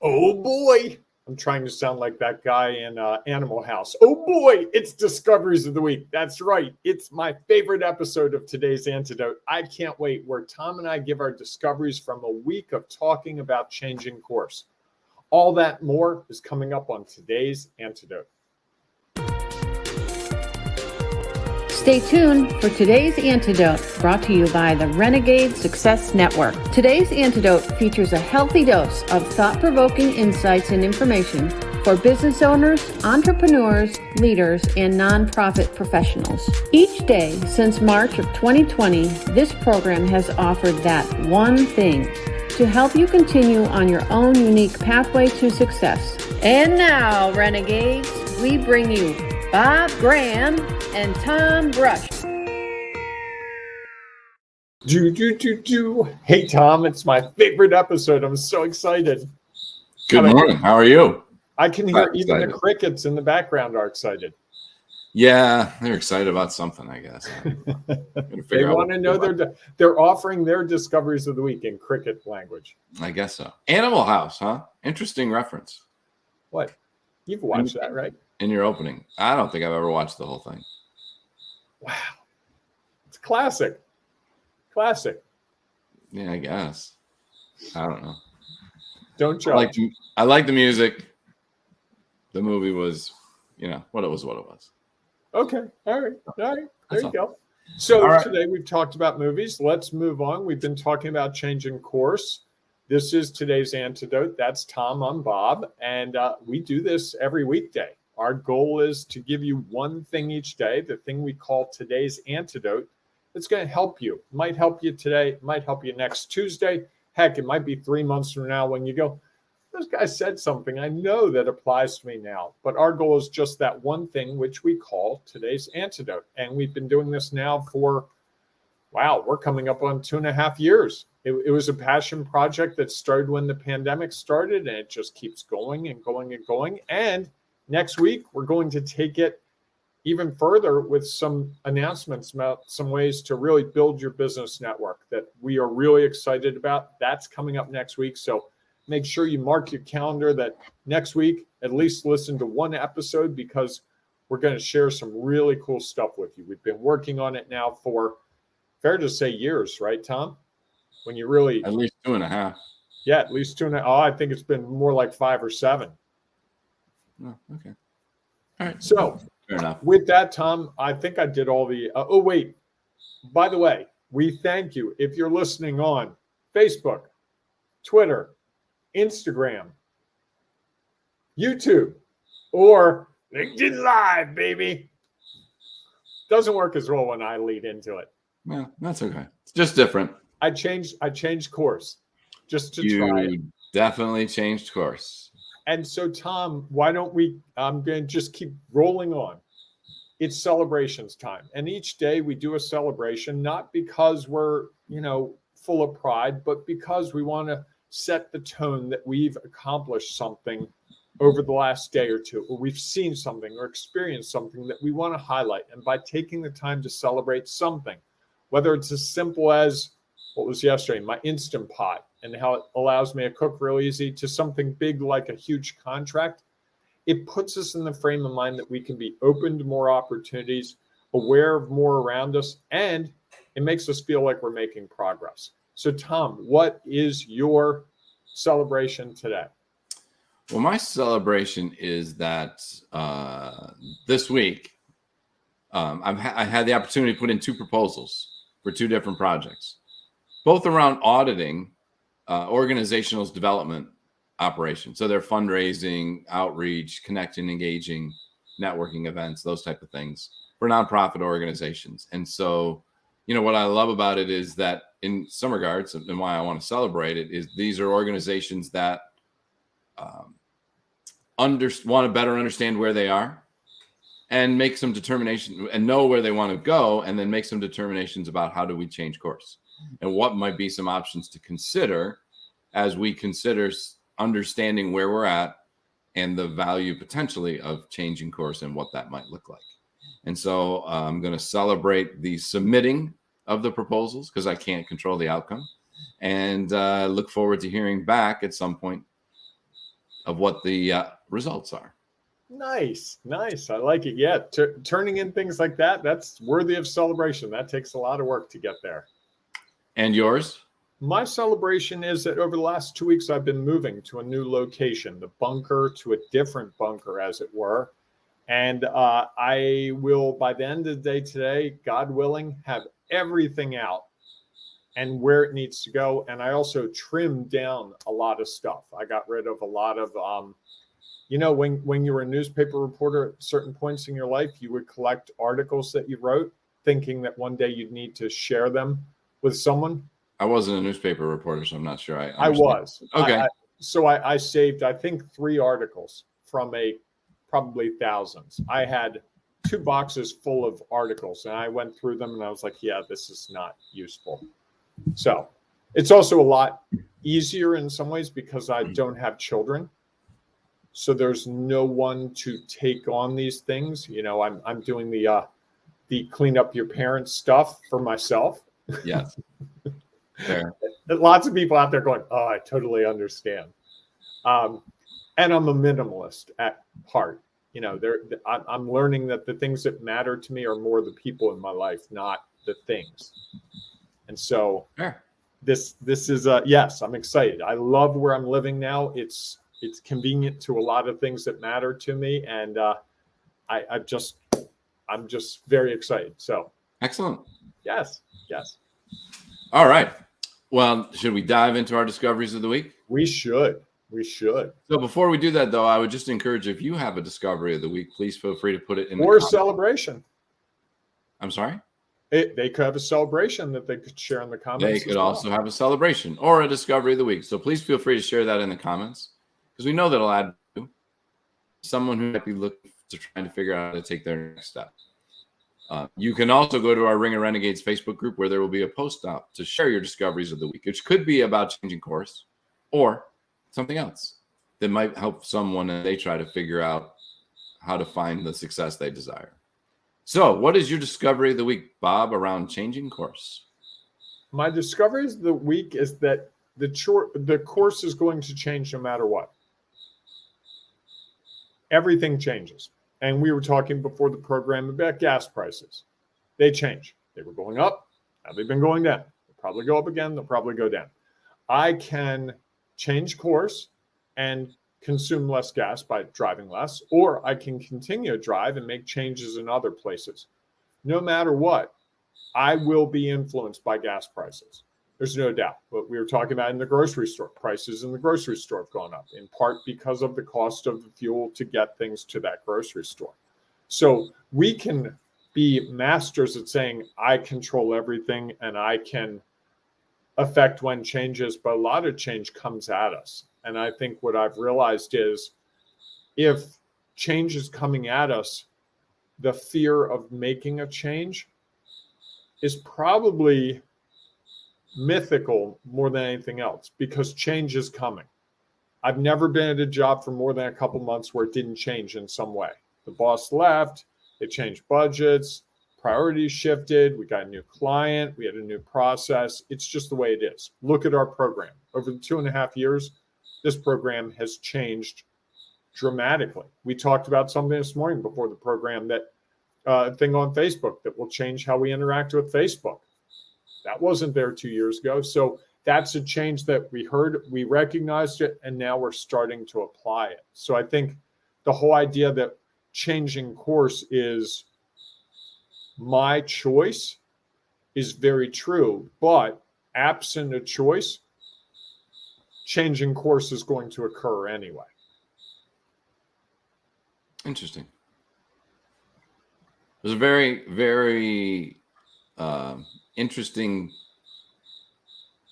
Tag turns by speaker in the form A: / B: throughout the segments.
A: Oh boy, I'm trying to sound like that guy in Animal House. Oh boy, it's Discoveries of the Week. That's right. It's my favorite episode of today's Antidote. I can't wait, where Tom and I give our discoveries from a week of talking about changing course. All that more is coming up on today's Antidote.
B: Stay tuned for today's Antidote, brought to you by the Renegade Success Network. Today's Antidote features a healthy dose of thought-provoking insights and information for business owners, entrepreneurs, leaders, and nonprofit professionals. Each day since March of 2020, this program has offered that one thing to help you continue on your own unique pathway to success. And now, Renegades, we bring you Bob Graham and Tom Brush.
A: Hey, Tom, it's my favorite episode. I'm so excited.
C: Good morning. How are you?
A: I can hear even the crickets in the background are excited.
C: Yeah, they're excited about something, I guess.
A: They want to know they're offering their discoveries of the week in cricket language.
C: I guess so. Animal House, huh? Interesting reference.
A: What? You've watched that, right?
C: In your opening. I don't think I've ever watched the whole thing.
A: Wow. It's classic. Classic.
C: Yeah, I guess. I don't know.
A: Don't judge.
C: I like the music. The movie was, what it was.
A: Okay. All right. There you go. So Today we've talked about movies. Let's move on. We've been talking about changing course. This is today's Antidote. That's Tom. I'm Bob. And we do this every weekday. Our goal is to give you one thing each day, the thing we call today's Antidote. It's going to help you. It might help you today. It might help you next Tuesday. Heck, it might be 3 months from now when you go, this guy said something I know that applies to me now. But our goal is just that one thing, which we call today's Antidote. And we've been doing this now for, we're coming up on 2.5 years. It was a passion project that started when the pandemic started, and it just keeps going and going and going. And next week, we're going to take it even further with some announcements about some ways to really build your business network that we are really excited about. That's coming up next week. So make sure you mark your calendar that next week, at least listen to one episode, because we're going to share some really cool stuff with you. We've been working on it now for, fair to say, years, right, Tom? When you really...
C: At least 2.5.
A: Yeah, at least 2.5. Oh, I think it's been more like 5 or 7.
C: Oh, okay. All right.
A: So
C: fair enough.
A: With that, Tom, I think I did all the... wait. By the way, we thank you if you're listening on Facebook, Twitter, Instagram, YouTube, or LinkedIn Live, baby. Doesn't work as well when I lead into it.
C: Yeah, that's okay. It's just different.
A: I changed course just to try it.
C: You definitely changed course.
A: And so, Tom, why don't I'm going to just keep rolling on. It's celebrations time. And each day we do a celebration, not because we're, full of pride, but because we want to set the tone that we've accomplished something over the last day or two, or we've seen something or experienced something that we want to highlight. And by taking the time to celebrate something, whether it's as simple as what was yesterday, my Instant Pot, and how it allows me to cook real easy, to something big like a huge contract, it puts us in the frame of mind that we can be open to more opportunities, aware of more around us, and it makes us feel like we're making progress. So, Tom, what is your celebration today?
C: Well, my celebration is that this week, I had the opportunity to put in 2 proposals for 2 different projects, both around auditing organizational development operations. So they're fundraising, outreach, connecting, engaging, networking events, those type of things for nonprofit organizations. And so, what I love about it is that in some regards, and why I want to celebrate it, is these are organizations that want to better understand where they are and make some determination and know where they want to go, and then make some determinations about how do we change course and what might be some options to consider as we consider understanding where we're at and the value potentially of changing course and what that might look like. And so I'm going to celebrate the submitting of the proposals because I can't control the outcome, and look forward to hearing back at some point of what the results are.
A: Nice. I like it. Yeah, turning in things like that, that's worthy of celebration. That takes a lot of work to get there.
C: And yours?
A: My celebration is that over the last 2 weeks, I've been moving to a new location, the bunker to a different bunker, as it were. And I will, by the end of the day today, God willing, have everything out and where it needs to go. And I also trimmed down a lot of stuff. I got rid of a lot of, when you were a newspaper reporter at certain points in your life, you would collect articles that you wrote, thinking that one day you'd need to share them with someone.
C: I wasn't a newspaper reporter, so I'm not sure.
A: I was.
C: Okay.
A: I saved, I think, 3 articles from probably thousands. I had 2 boxes full of articles, and I went through them, and I was like, yeah, this is not useful. So it's also a lot easier in some ways because I don't have children. So there's no one to take on these things. I'm doing the clean up your parents stuff for myself.
C: Yes. Fair.
A: Lots of people out there going, oh, I totally understand. And I'm a minimalist at heart. I'm learning that the things that matter to me are more the people in my life, not the things. And so this is yes, I'm excited. I love where I'm living now. It's convenient to a lot of things that matter to me. And I'm just very excited. So
C: excellent.
A: Yes.
C: All right. Well, should we dive into our discoveries of the week?
A: We should.
C: So before we do that, though, I would just encourage, if you have a discovery of the week, please feel free to put it in
A: or a celebration.
C: I'm sorry?
A: They could have a celebration that they could share in the comments.
C: They could also have a celebration or a discovery of the week. So please feel free to share that in the comments, because we know that'll add to someone who might be looking to trying to figure out how to take their next step. You can also go to our Ring of Renegades Facebook group, where there will be a post up to share your discoveries of the week, which could be about changing course or something else that might help someone as they try to figure out how to find the success they desire. So what is your discovery of the week, Bob, around changing course?
A: My discoveries of the week is that the course is going to change no matter what. Everything changes. And we were talking before the program about gas prices. They change. They were going up. Now they've been going down. They'll probably go up again. They'll probably go down. I can change course and consume less gas by driving less, or I can continue to drive and make changes in other places. No matter what, I will be influenced by gas prices. There's no doubt. What we were talking about in the grocery store, prices in the grocery store have gone up, in part because of the cost of the fuel to get things to that grocery store. So we can be masters at saying, I control everything and I can affect when changes, but a lot of change comes at us. And I think what I've realized is if change is coming at us, the fear of making a change is probably mythical more than anything else, because change is coming. I've never been at a job for more than a couple months where it didn't change in some way. The boss left, they changed budgets, priorities shifted, we got a new client, we had a new process. It's just the way it is. Look at our program. Over the 2.5 years, this program has changed dramatically. We talked about something this morning before the program, that thing on Facebook that will change how we interact with Facebook. That wasn't there 2 years ago. So that's a change that we heard, we recognized it, and now we're starting to apply it. So I think the whole idea that changing course is my choice is very true, but absent a choice, changing course is going to occur anyway.
C: Interesting. It was a very, very interesting,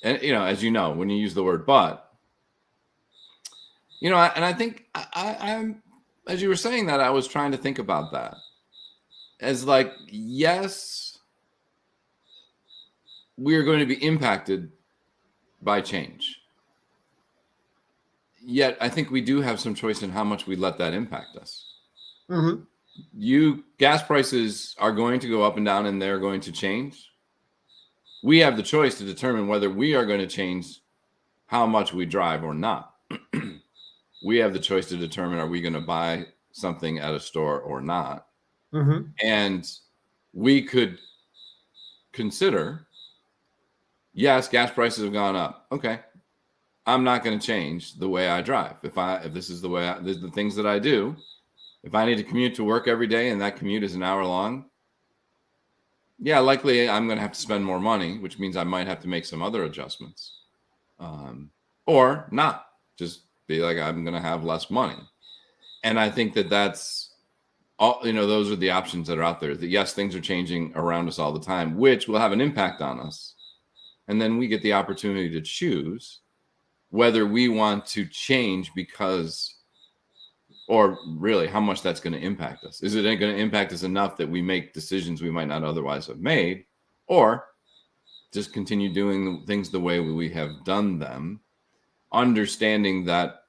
C: and as you know, when you use the word "but," and I think I'm, as you were saying that, I was trying to think about that as like, yes, we are going to be impacted by change. Yet I think we do have some choice in how much we let that impact us.
A: Mm-hmm.
C: Gas prices are going to go up and down, and they're going to change. We have the choice to determine whether we are going to change how much we drive or not. we have the choice to determine, are we going to buy something at a store or not?
A: Mm-hmm.
C: And we could consider, yes, gas prices have gone up. Okay. I'm not going to change the way I drive. If this is the way this is the things that I do, if I need to commute to work every day and that commute is an hour long, yeah, likely I'm going to have to spend more money, which means I might have to make some other adjustments, or not. Just be like, I'm going to have less money. And I think that that's all, those are the options that are out there. That yes, things are changing around us all the time, which will have an impact on us. And then we get the opportunity to choose whether we want to change because, or really how much that's going to impact us. Is it going to impact us enough that we make decisions we might not otherwise have made, or just continue doing things the way we have done them, understanding that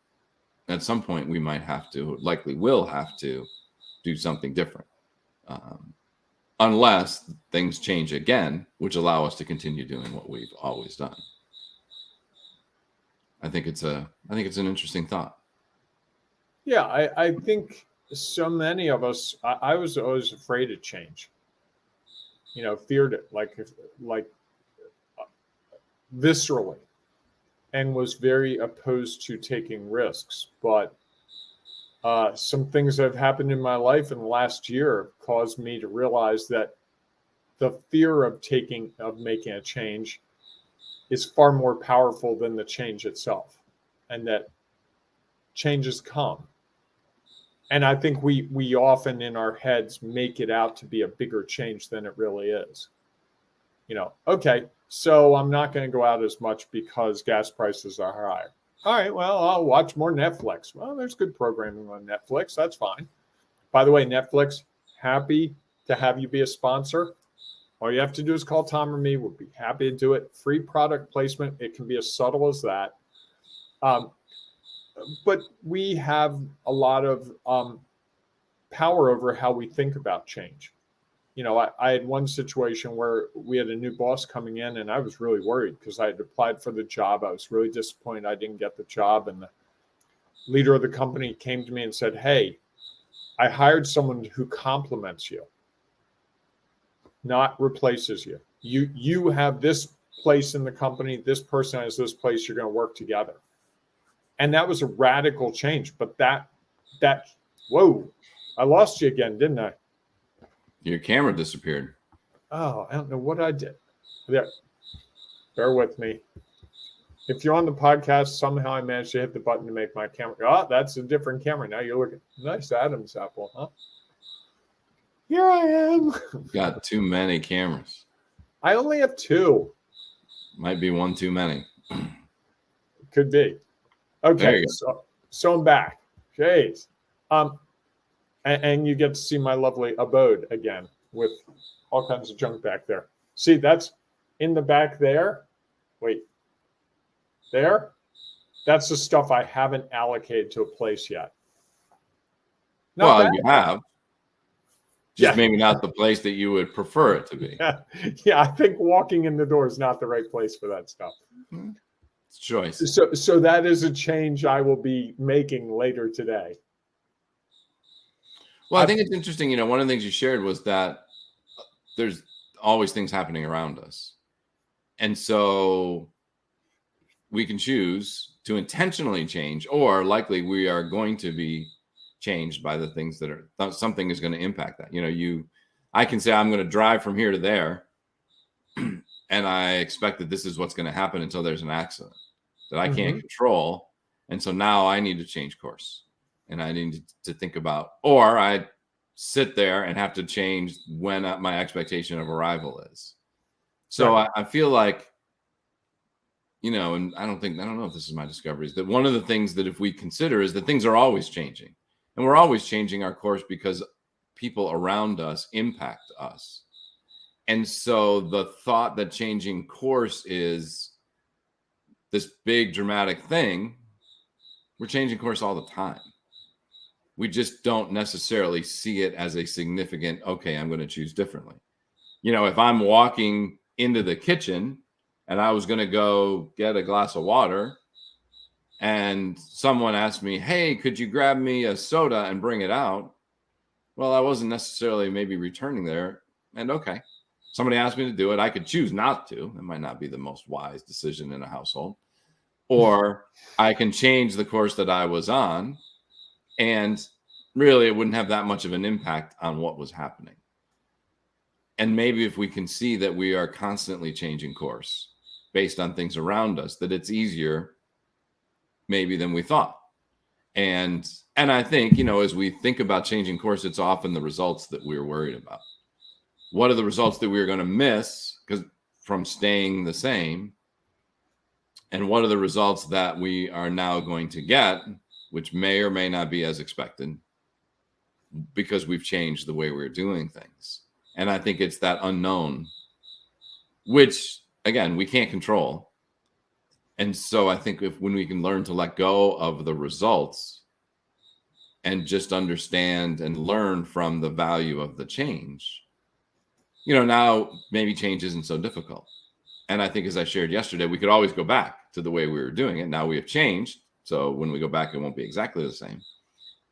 C: at some point we might have to, likely will have to do something different, unless things change again, which allow us to continue doing what we've always done. I think it's an interesting thought.
A: Yeah, I think so many of us, I was always afraid of change, feared it like viscerally, and was very opposed to taking risks. But some things that have happened in my life in the last year caused me to realize that the fear of making a change is far more powerful than the change itself, and that changes come. And I think we often in our heads make it out to be a bigger change than it really is. Okay, so I'm not going to go out as much because gas prices are higher. All right, well, I'll watch more Netflix. Well, there's good programming on Netflix. That's fine. By the way, Netflix, happy to have you be a sponsor. All you have to do is call Tom or me. We'll be happy to do it. Free product placement. It can be as subtle as that. But we have a lot of power over how we think about change. I had one situation where we had a new boss coming in, and I was really worried because I had applied for the job. I was really disappointed I didn't get the job. And the leader of the company came to me and said, "Hey, I hired someone who complements you, not replaces you. You have this place in the company. This person has this place. You're going to work together." And that was a radical change. But that, whoa, I lost you again, didn't I?
C: Your camera disappeared.
A: Oh, I don't know what I did. There, bear with me. If you're on the podcast, somehow I managed to hit the button to make my camera. Oh, that's a different camera. Now you're looking. Nice Adam's apple, huh? Here I am.
C: Got too many cameras.
A: I only have two.
C: Might be one too many.
A: Could be. Okay, so I'm back. Jeez. And you get to see my lovely abode again with all kinds of junk back there. See, that's in the back there. Wait, there? That's the stuff I haven't allocated to a place yet.
C: Well, you have. Just maybe not the place that you would prefer it to be.
A: Yeah, I think walking in the door is not the right place for that stuff.
C: It's choice.
A: So that is a change I will be making later today.
C: Well, I think it's interesting. One of the things you shared was that there's always things happening around us. And so we can choose to intentionally change, or likely we are going to be changed by the things that something is going to impact that. I can say I'm going to drive from here to there, and I expect that this is what's going to happen until there's an accident that I can't control. And so now I need to change course. And I need to think about, or I sit there and have to change when my expectation of arrival is. So right. I feel like, and I don't know if this is my discoveries, that one of the things that if we consider is that things are always changing, and we're always changing our course because people around us impact us. And so the thought that changing course is this big dramatic thing, we're changing course all the time. We just don't necessarily see it as a significant, okay, I'm going to choose differently. If I'm walking into the kitchen and I was going to go get a glass of water and someone asked me, hey, could you grab me a soda and bring it out? Well, I wasn't necessarily maybe returning there. And okay, somebody asked me to do it. I could choose not to. It might not be the most wise decision in a household. Or I can change the course that I was on, and really it wouldn't have that much of an impact on what was happening. And maybe if we can see that we are constantly changing course based on things around us, that it's easier maybe than we thought. And I think, as we think about changing course, it's often the results that we're worried about. What are the results that we're going to miss from staying the same? And what are the results that we are now going to get, which may or may not be as expected because we've changed the way we're doing things? And I think it's that unknown, which, again, we can't control. And so I think when we can learn to let go of the results and just understand and learn from the value of the change, now maybe change isn't so difficult. And I think, as I shared yesterday, we could always go back to the way we were doing it. Now we have changed. So when we go back, it won't be exactly the same.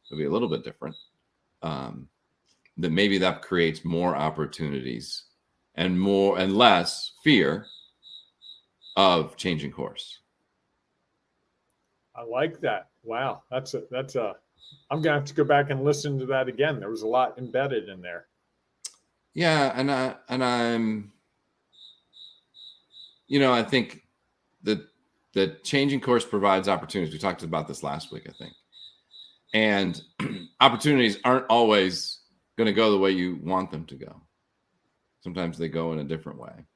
C: It'll be a little bit different. That maybe that creates more opportunities and less fear of changing course.
A: I like that. Wow. I'm going to have to go back and listen to that again. There was a lot embedded in there.
C: Yeah. And I'm, I think that changing course provides opportunities. We talked about this last week, I think. And opportunities aren't always going to go the way you want them to go. Sometimes they go in a different way.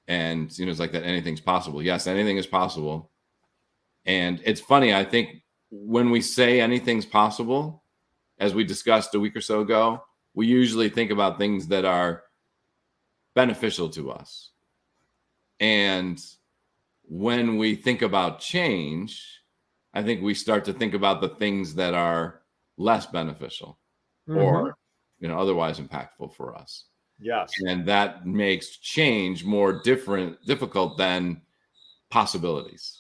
C: And, it's like that anything's possible. Yes, anything is possible. And it's funny, I think when we say anything's possible, as we discussed a week or so ago, we usually think about things that are beneficial to us. And when we think about change, I think we start to think about the things that are less beneficial or, otherwise impactful for us.
A: Yes.
C: And that makes change more difficult than possibilities.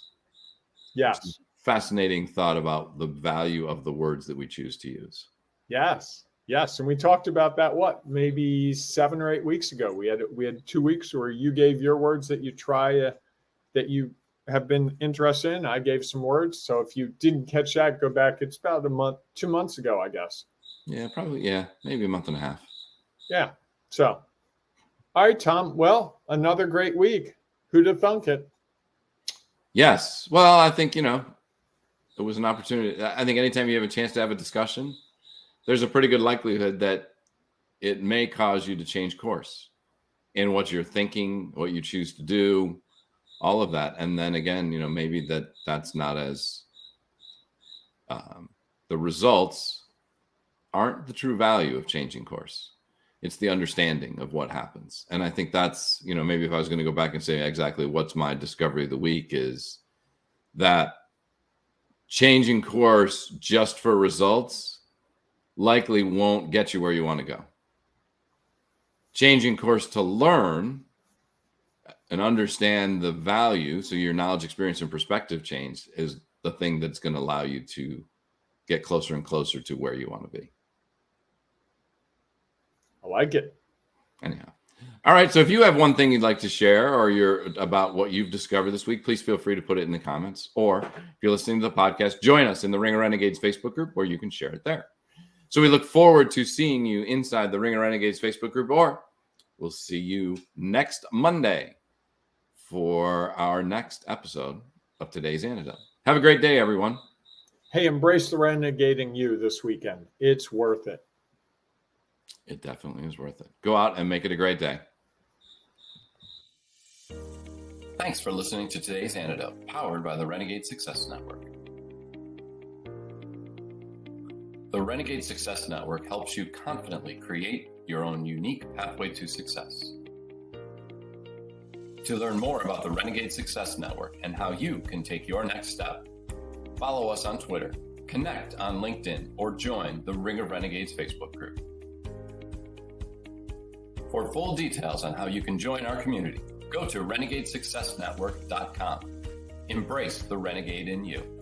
A: Yes.
C: Fascinating thought about the value of the words that we choose to use.
A: Yes. Yes. And we talked about that, maybe 7 or 8 weeks ago. We had 2 weeks where you gave your words that you that you have been interested in. I gave some words. So if you didn't catch that, go back. It's about 2 months ago, I guess.
C: Yeah, probably. Yeah. Maybe a month and a half.
A: Yeah. So, all right, Tom. Well, another great week. Who'd have thunk it?
C: Yes. Well, I think, it was an opportunity. I think anytime you have a chance to have a discussion, there's a pretty good likelihood that it may cause you to change course in what you're thinking, what you choose to do, all of that. And then again, maybe that's not as the results aren't the true value of changing course. It's the understanding of what happens. And I think that's, maybe if I was going to go back and say exactly what's my discovery of the week, is that changing course just for results likely won't get you where you want to go. Changing course to learn and understand the value, so your knowledge, experience, and perspective change, is the thing that's going to allow you to get closer and closer to where you want to be.
A: I like it.
C: Anyhow. All right. So if you have one thing you'd like to share or about what you've discovered this week, please feel free to put it in the comments. Or if you're listening to the podcast, join us in the Ring of Renegades Facebook group where you can share it there. So we look forward to seeing you inside the Ring of Renegades Facebook group, or we'll see you next Monday for our next episode of today's Antidote. Have a great day, everyone.
A: Hey, embrace the renegading you this weekend. It's worth it.
C: It definitely is worth it. Go out and make it a great day. Thanks for listening to today's Antidote, powered by the Renegade Success Network. The Renegade Success Network helps you confidently create your own unique pathway to success. To learn more about the Renegade Success Network and how you can take your next step, follow us on Twitter, connect on LinkedIn, or join the Ring of Renegades Facebook group. For full details on how you can join our community, go to renegadesuccessnetwork.com. Embrace the renegade in you.